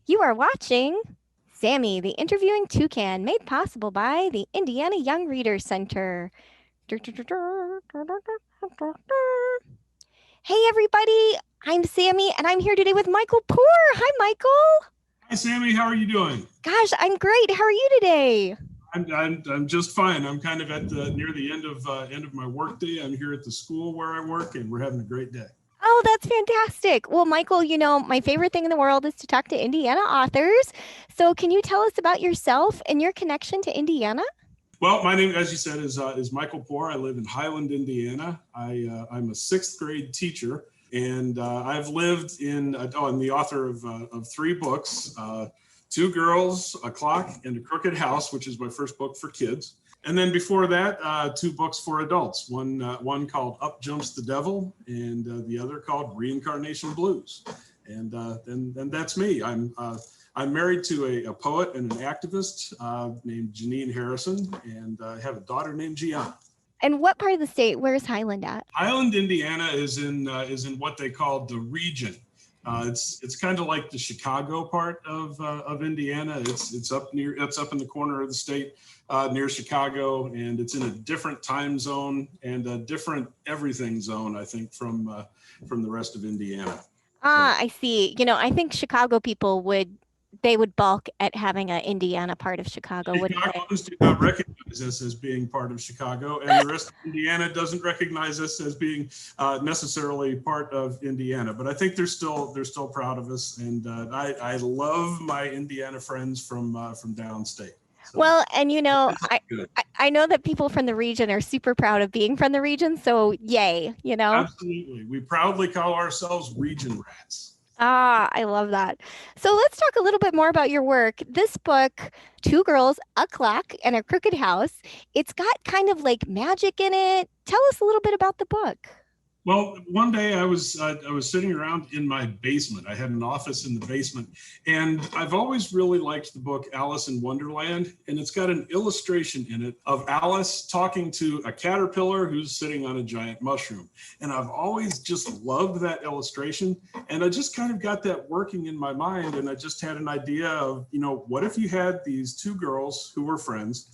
You are watching Sammy, the Interviewing Toucan, made possible by the Indiana Young Readers Center. Hey, everybody. I'm Sammy, and I'm here today with Michael Poor. Hi, Michael. Hi, Sammy. How are you doing? Gosh, I'm great. How are you today? I'm just fine. I'm kind of at the near the end of my workday. I'm here at the school where I work, and we're having a great day. Oh, that's fantastic. Well, Michael, my favorite thing in the world is to talk to Indiana authors. So, can you tell us about yourself and your connection to Indiana? Well, my name, as you said, is Michael Poor. I live in Highland, Indiana. I'm a sixth grade teacher, and I've lived in. I'm the author of three books: Two Girls, a Clock, and a Crooked House, which is my first book for kids. And then before that, two books for adults. One called Up Jumps the Devil, and the other called Reincarnation Blues. And that's me. I'm married to a poet and an activist named Janine Harrison, and I have a daughter named Gianna. And what part of the state? Where's Highland at? Highland, Indiana, is in what they call the region. It's kind of like the Chicago part of Indiana. It's up in the corner of the state near Chicago, and it's in a different time zone and a different everything zone, I think, from the rest of Indiana. Ah, I see. I think Chicago people would balk at having an Indiana part of Chicago, wouldn't they? Chicagoans do not recognize us as being part of Chicago, and the rest of Indiana doesn't recognize us as being necessarily part of Indiana. But I think they're still proud of us, and I love my Indiana friends from downstate. So, Well, and good. I know that people from the region are super proud of being from the region, so yay. Absolutely, we proudly call ourselves region rats. Ah, I love that. So let's talk a little bit more about your work. This book, Two Girls, a Clock, and a Crooked House, it's got kind of like magic in it. Tell us a little bit about the book. Well, one day I was sitting around in my basement. I had an office in the basement, and I've always really liked the book Alice in Wonderland, and it's got an illustration in it of Alice talking to a caterpillar who's sitting on a giant mushroom. And I've always just loved that illustration, and I just kind of got that working in my mind, and I just had an idea of, what if you had these two girls who were friends,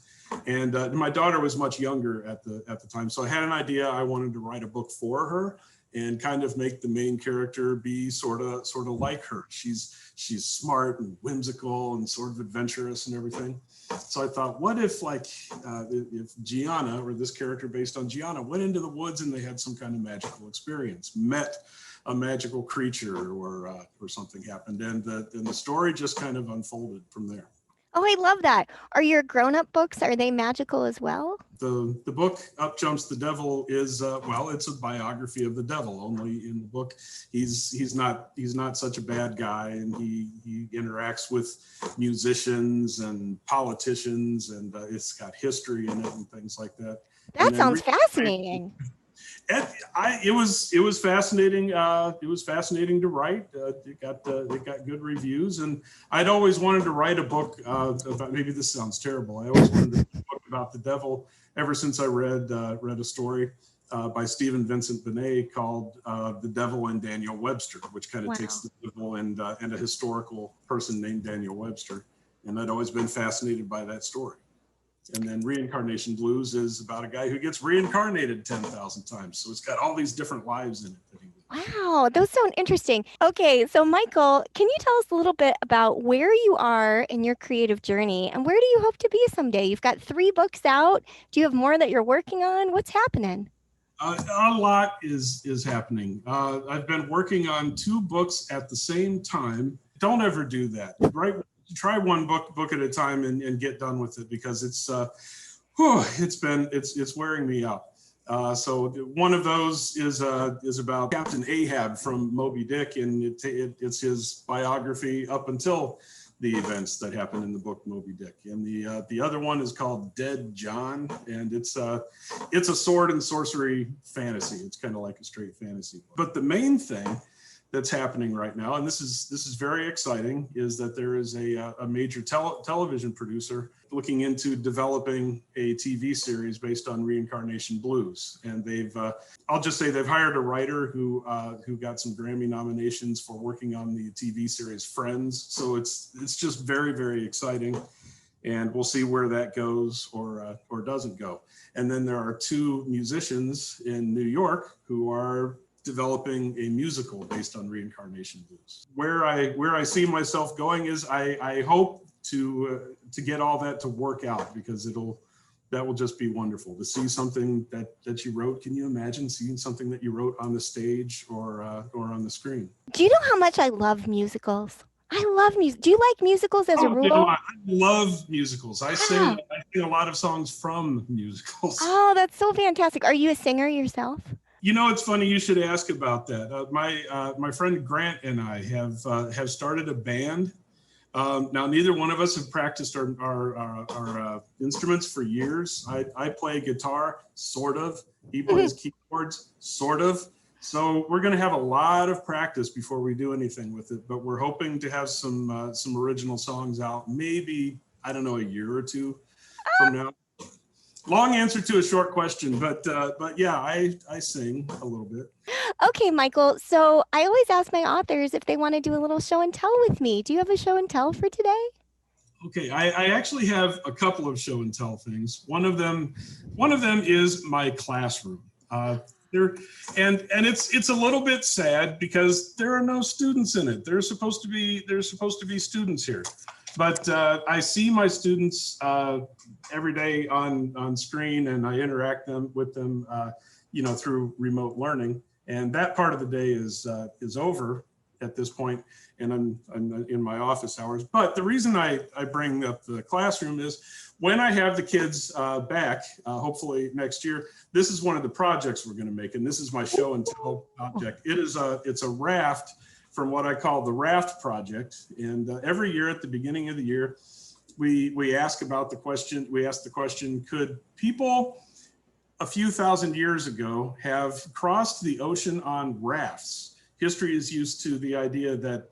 and my daughter was much younger at the time, so I had an idea. I wanted to write a book for her and kind of make the main character be sort of like her. She's smart and whimsical and sort of adventurous and everything. So I thought, what if if Gianna, or this character based on Gianna, went into the woods and they had some kind of magical experience, met a magical creature, or something happened, and the story just kind of unfolded from there. Oh, I love that. Are your grown-up books, are they magical as well? The book Up Jumps the Devil is it's a biography of the devil. Only in the book he's not such a bad guy, and he interacts with musicians and politicians, and it's got history in it and things like that. That sounds fascinating. It was fascinating. It was fascinating to write. It got good reviews, and I'd always wanted to write a book about. Maybe this sounds terrible. I always wanted to write a book about the devil ever since I read a story by Stephen Vincent Benet called "The Devil and Daniel Webster," which kind of takes the devil and a historical person named Daniel Webster, and I'd always been fascinated by that story. And then Reincarnation Blues is about a guy who gets reincarnated 10,000 times. So it's got all these different lives in it that he lives. Wow, those sound interesting. Okay, so Michael, can you tell us a little bit about where you are in your creative journey and where do you hope to be someday? You've got three books out. Do you have more that you're working on? What's happening? A lot is happening. I've been working on two books at the same time. Don't ever do that, right? Try one book at a time and get done with it, because it's wearing me out. So one of those is about Captain Ahab from Moby Dick, and it's his biography up until the events that happened in the book Moby Dick. And the other one is called Dead John, and it's a sword and sorcery fantasy. It's kind of like a straight fantasy book. But the main thing that's happening right now, and this is very exciting, is that there is a major television producer looking into developing a TV series based on Reincarnation Blues. And I'll just say they've hired a writer who got some Grammy nominations for working on the TV series Friends. So it's just very, very exciting. And we'll see where that goes or doesn't go. And then there are two musicians in New York who are developing a musical based on Reincarnation Blues. Where I see myself going is I hope to get all that to work out, because that will just be wonderful to see something that you wrote. Can you imagine seeing something that you wrote on the stage or on the screen? Do you know how much I love musicals? I love music. Do you like musicals as a rule? No, I love musicals. I sing a lot of songs from musicals. Oh, that's so fantastic. Are you a singer yourself? You know, it's funny you should ask about that. My friend Grant and I have started a band. Now, neither one of us have practiced our instruments for years. I play guitar, sort of. He plays keyboards, sort of. So we're going to have a lot of practice before we do anything with it. But we're hoping to have some original songs out, maybe, I don't know, a year or two from now. Long answer to a short question, but yeah, I sing a little bit. Okay, Michael. So I always ask my authors if they want to do a little show and tell with me. Do you have a show and tell for today? Okay, I actually have a couple of show and tell things. One of them is my classroom. And it's a little bit sad because there are no students in it. There's supposed to be students here. But I see my students every day on screen, and I interact with them, through remote learning. And that part of the day is over at this point, and I'm in my office hours. But the reason I bring up the classroom is when I have the kids back, hopefully next year, this is one of the projects we're going to make, and this is my show and tell object. It's a raft from what I call the Raft Project. And every year at the beginning of the year, we ask the question, could people a few thousand years ago have crossed the ocean on rafts? History is used to the idea that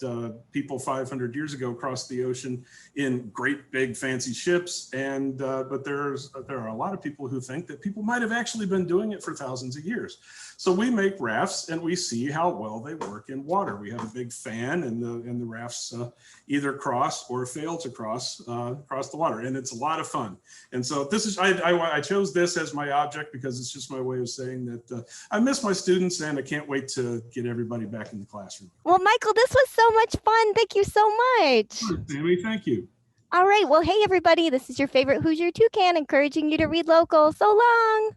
people 500 years ago crossed the ocean in great big fancy ships, but there are a lot of people who think that people might have actually been doing it for thousands of years. So we make rafts and we see how well they work in water. We have a big fan, and the rafts either cross or fail to cross the water, and it's a lot of fun. And so I chose this as my object because it's just my way of saying that I miss my students, and I can't wait to get everybody back in the classroom. Well, Michael, this was so much fun. Thank you so much. Sammy, thank you. All right. Well, hey, everybody, this is your favorite Hoosier Toucan encouraging you to read local. So long.